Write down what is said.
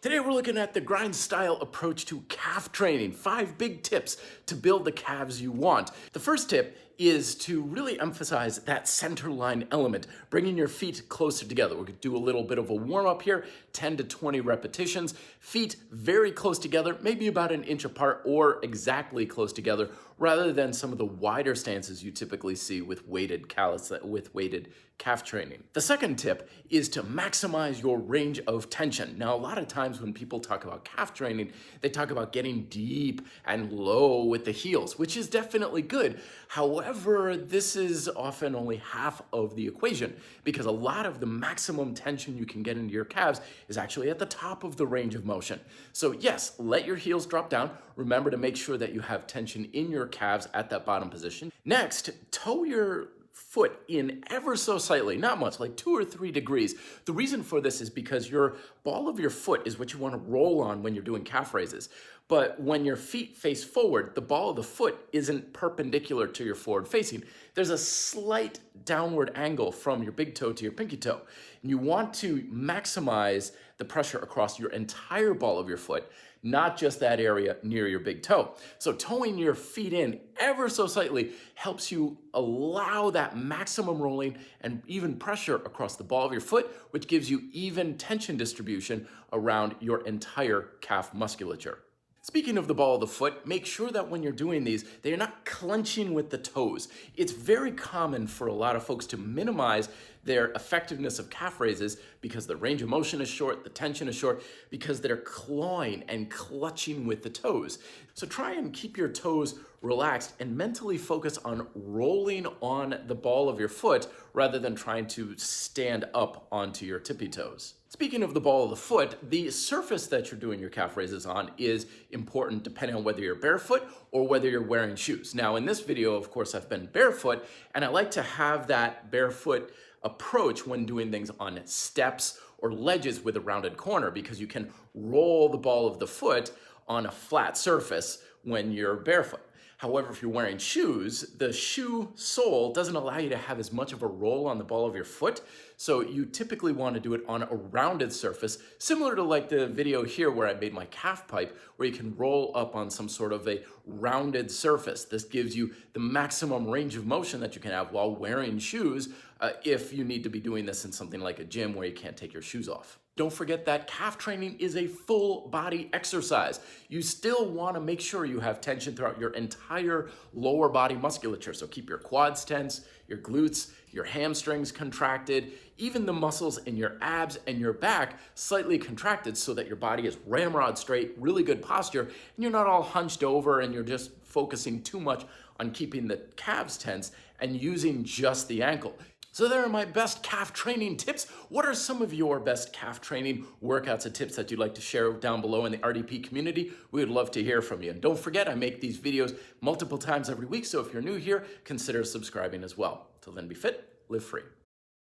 Today we're looking at the grind style approach to calf training. 5 big tips to build the calves you want. The first tip is to really emphasize that center line element, bringing your feet closer together. We're gonna do a little bit of a warm up here, 10 to 20 repetitions. Feet very close together, maybe about an inch apart or exactly close together, rather than some of the wider stances you typically see with weighted calf training. The second tip is to maximize your range of tension. Now, a lot of times when people talk about calf training, they talk about getting deep and low with the heels, which is definitely good. However, this is often only half of the equation because a lot of the maximum tension you can get into your calves is actually at the top of the range of motion. So yes, let your heels drop down. Remember to make sure that you have tension in your calves at that bottom position. Next, toe your foot in ever so slightly, not much, like 2 or 3 degrees. The reason for this is because your ball of your foot is what you want to roll on when you're doing calf raises. But when your feet face forward, the ball of the foot isn't perpendicular to your forward facing. There's a slight downward angle from your big toe to your pinky toe. And you want to maximize the pressure across your entire ball of your foot, not just that area near your big toe. So toeing your feet in ever so slightly helps you allow that maximum rolling and even pressure across the ball of your foot, which gives you even tension distribution around your entire calf musculature. Speaking of the ball of the foot, make sure that when you're doing these, that you're not clenching with the toes. It's very common for a lot of folks to minimize their effectiveness of calf raises because the range of motion is short, the tension is short, because they're clawing and clutching with the toes. So try and keep your toes relaxed and mentally focus on rolling on the ball of your foot rather than trying to stand up onto your tippy toes. Speaking of the ball of the foot, the surface that you're doing your calf raises on is important depending on whether you're barefoot or whether you're wearing shoes. Now in this video, of course, I've been barefoot, and I like to have that barefoot approach when doing things on steps or ledges with a rounded corner because you can roll the ball of the foot on a flat surface when you're barefoot. However, if you're wearing shoes, the shoe sole doesn't allow you to have as much of a roll on the ball of your foot. So you typically want to do it on a rounded surface, similar to like the video here where I made my calf pipe, where you can roll up on some sort of a rounded surface. This gives you the maximum range of motion that you can have while wearing shoes if you need to be doing this in something like a gym where you can't take your shoes off. Don't forget that calf training is a full body exercise. You still want to make sure you have tension throughout your entire lower body musculature. So keep your quads tense, your glutes, your hamstrings contracted, even the muscles in your abs and your back slightly contracted so that your body is ramrod straight, really good posture, and you're not all hunched over and you're just focusing too much on keeping the calves tense and using just the ankle. So there are my best calf training tips. What are some of your best calf training workouts and tips that you'd like to share down below in the RDP community? We would love to hear from you. And don't forget, I make these videos multiple times every week, so if you're new here, consider subscribing as well. Till then, be fit, live free.